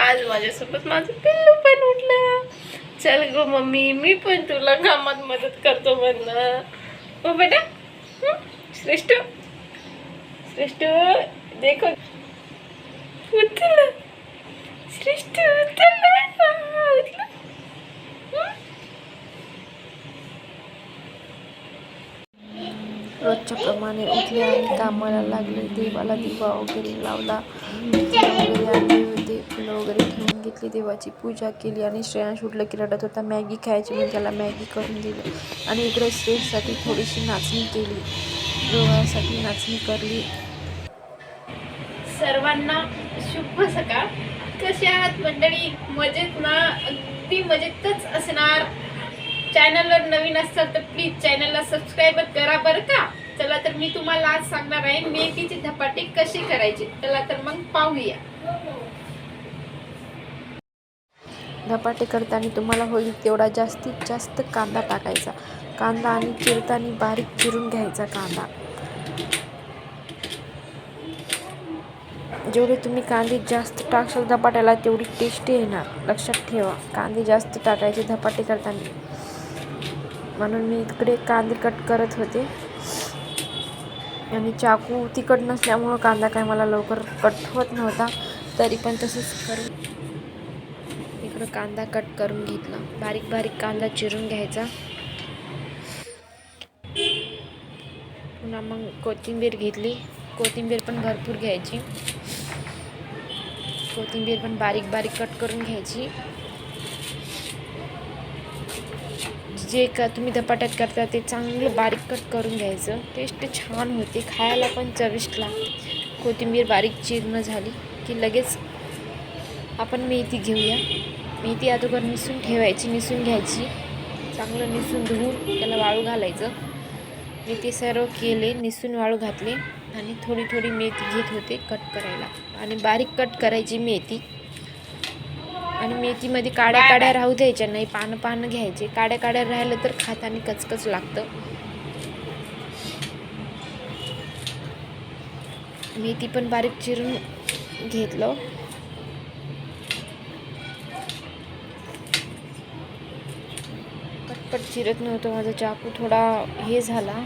आज माझ्यासोबत माझं पिल्लू पण उठलं. चल गो मम्मी, मी पण तुला कामात मदत करतो म्हणलं. हो बेटा. श्रेष्ठ श्रेष्ठ देखो उठलं. श्रेष्ठ उठलं. रोजच्या प्रमाणे उठले आणि कामाला लागले. देवाला दिवा वगैरे लावला, फुलं वगैरे आणले होते, फुलं वगैरे ठेवून घेतली, देवाची पूजा केली. आणि श्रेयांश उठलं की रडत होता, मॅगी खायची म्हणून त्याला मॅगी करून दिली. आणि इकडे श्रेयससाठी थोडीशी नाचणी केली, दोघांसाठी नाचणी करली. सर्वांना शुभ सकाळ. कसे आहात मंडळी? मजेत ना? अगदी मजेतच असणार. चॅनलवर नवीन असाल तर प्लीज चॅनलला सबस्क्राईब करा बरं का. चला तर मी तुम्हाला आज सांगणार आहे मेथीचे धपाटे कसे करायचे. चला तर मग पाहूया. धपाटे करताना तुम्हाला होईल तेवढा जास्तीत जास्त कांदा टाकायचा. कांदा आणि चिरताना बारीक चिरून घ्यायचा कांदा. जेवढे तुम्ही कांदे जास्त टाकशाल धपाट्याला तेवढी टेस्टी येणार. लक्षात ठेवा, कांदे जास्त टाकायचे धपाटे करताना. म्हणून मी इकडे कांदे कट करत होते आणि चाकू तिखट नसल्यामुळं कांदा काय मला लवकर कट होत नव्हता. तरी पण तसंच करून इकडं कांदा कट करून घेतला. बारीक बारीक कांदा चिरून घ्यायचा. पुन्हा मग कोथिंबीर घेतली. कोथिंबीर पण भरपूर घ्यायची. कोथिंबीर पण बारीक बारीक कट करून घ्यायची. जे का तुम्ही धपाट्यात करता ते चांगलं बारीक कट करून घ्यायचं. टेस्ट छान होते, खायला पण चविष्ट लागते. कोथिंबीर बारीक चिरणं झाली की लगेच आपण मेथी घेऊया. मेथी अगोदर निसून ठेवायची, निसून घ्यायची. चांगलं निसून धुवून त्याला वाळू घालायचं. मी ते सर्व केले, निसून वाळू घातले आणि थोडी थोडी मेथी घेत होते कट करायला. आणि बारीक कट करायची मेथी. आणि मेथीमध्ये काड्या काड्या राहू द्यायच्या नाही, पानं पानं घ्यायचे. काड्या काड्या राहिलं तर खाताना कचकच लागतं. मेथी पण बारीक चिरून घेतलं. पटपट चिरत नव्हतं, माझा चाकू थोडा हे झाला,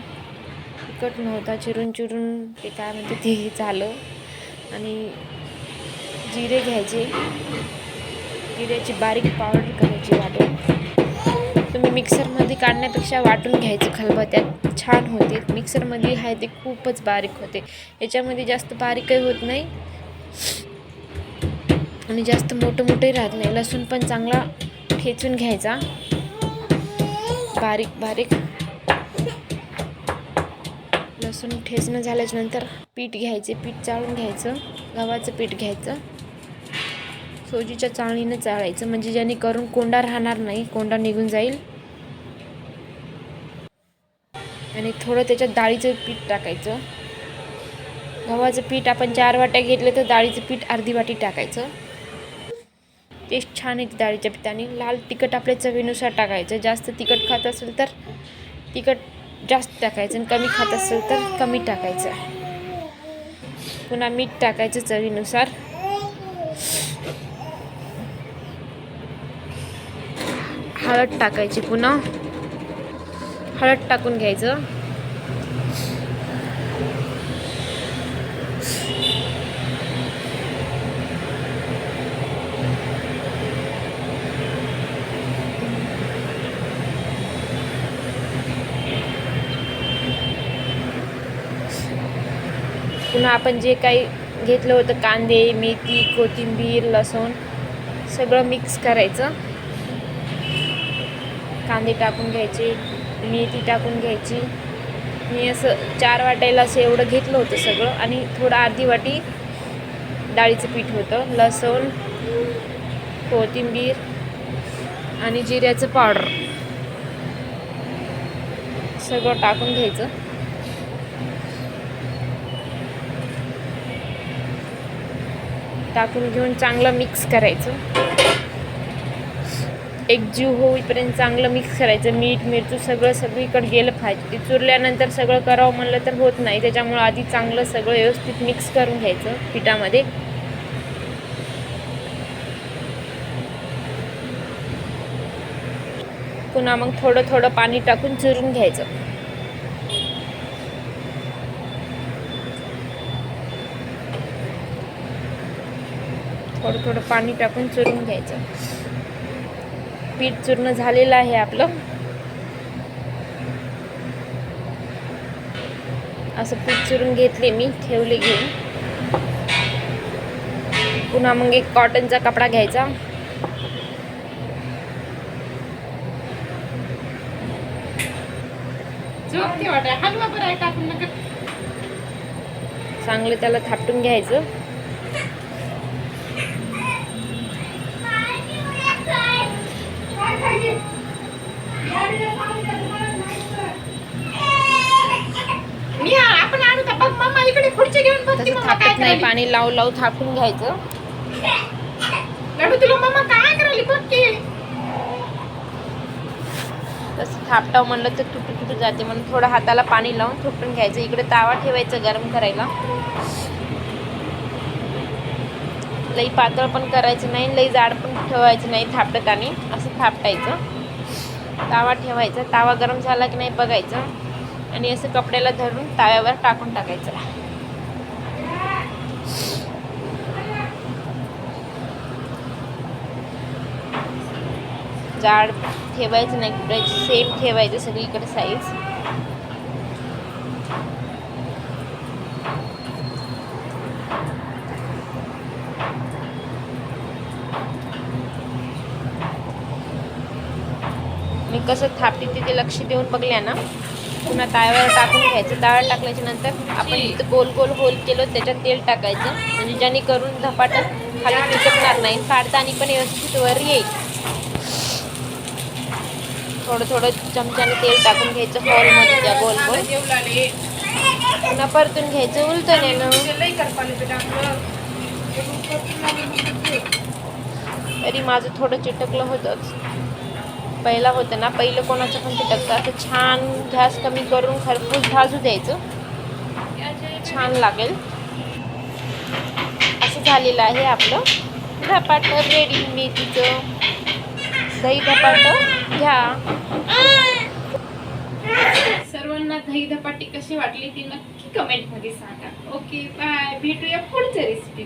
तिखट नव्हता. चिरून चिरून ते काय म्हणते ते झालं. आणि जिरे घ्यायचे, जिऱ्याची बारीक पावडर करायची वाटून. तुम्ही मिक्सरमध्ये काढण्यापेक्षा वाटून घ्यायचं खलबत्त्यात, छान होते. मिक्सरमध्ये आहे ते खूपच बारीक होते, याच्यामध्ये जास्त बारीक काही होत नाही आणि जास्त मोठं मोठंही राहत नाही. लसूण पण चांगला ठेचून घ्यायचा बारीक बारीक. लसूण ठेचणं झाल्याच्यानंतर पीठ घ्यायचे, पीठ चाळून घ्यायचं. गव्हाचं पीठ घ्यायचं, सोजीच्या चाळणीनं चाळायचं, म्हणजे जेणेकरून कोंडा राहणार नाही, कोंडा निघून जाईल. आणि थोडं त्याच्यात डाळीचं पीठ टाकायचं. गव्हाचं पीठ आपण 4 वाट्या घेतले तर डाळीचं पीठ अर्धी वाटी टाकायचं. टेस्ट छान येते डाळीच्या पिठाने. लाल तिखट आपल्या चवीनुसार टाकायचं. जास्त तिखट खात असेल तर तिखट जास्त टाकायचं आणि कमी खात असेल तर कमी टाकायचं. पुन्हा मीठ टाकायचं चवीनुसार. हळद टाकायची, पुन्हा हळद टाकून घ्यायचं. पुन्हा आपण जे काही घेतलं होतं कांदे, मेथी, कोथिंबीर, लसूण सगळं मिक्स करायचं. कांदे टाकून घ्यायचे, मेथी टाकून घ्यायची. मी असं 4 वाट्याला असं एवढं घेतलं होतं सगळं. आणि थोडं अर्धी वाटी डाळीचं पीठ होतं. लसूण, कोथिंबीर आणि जिऱ्याचं पावडर सगळं टाकून घ्यायचं. टाकून घेऊन चांगलं मिक्स करायचं. एकजीव होईपर्यंत चांगलं मिक्स करायचं. मीठ मिरची सगळं सगळीकडे गेलं पाहिजे. ते चुरल्यानंतर सगळं करावं म्हणलं तर होत नाही, त्याच्यामुळं आधी चांगलं सगळं व्यवस्थित मिक्स करून घ्यायचं पिठामध्ये. पुन्हा मग थोडं थोडं पाणी टाकून चुरून घ्यायचं. थोडं थोडं पाणी टाकून चुरून घ्यायचं. पीठ चूर्ण झालेलं आहे आपलं. असं पीठ चुरून घेतले मी, ठेवले घेऊन. पुन्हा मग एक कॉटनचा कपडा घ्यायचा. चांगलं त्याला थापटून घ्यायचं. तसं थापट नाही, पाणी लावू लावू थापटून घ्यायचं. तसं थापटाव म्हणलं तर तुटू जाते, म्हणून थोडं हाताला पाणी लावून थोपटून घ्यायचं. इकडे तावा ठेवायचं गरम करायला. लई पातळ पण करायचं नाही, लई जाड पण ठेवायचं नाही. थापटतानी असं थापटायचं. तावा ठेवायचा. तावा गरम झाला की नाही बघायचं आणि असं कपड्याला धरून ताव्यावर टाकून टाकायचं. जाड ठेवायचं नाही, सेम ठेवायचं सगळीकडे साईज. मी कसं थापते ते लक्ष देऊन बघल्या ना. पुन्हा ताव्यावर टाकून घ्यायचं. ताव्यावर टाकल्याच्या नंतर आपण इथं गोल गोल होल केलं त्याच्यात तेल टाकायचं, म्हणजे ज्याने करून धपाट खाली चिटकणार नाही. काढताना पण व्यवस्थित वर येईल. थोडं थोडं चमच्याने तेल टाकून घ्यायचं हॉलमध्ये त्या गोल गोल. पुन्हा परतून घ्यायचं उलटं नेणं. तरी माझं थोडं चिटकलं होतंच. पहिला होतं ना, पहिलं कोणाचं पण चिटकतं. असं छान गॅस कमी करून खरपूस भाजू द्यायचं, छान लागेल. असं झालेलं आहे आपलं धपाट रेडी. मेथीचं दही धपाट घ्या. सर्वांना दही धपाटी कशी वाटली ती नक्की कमेंट मध्ये सांगा. ओके बाय, भेटूया पुढच्या रेसिपी.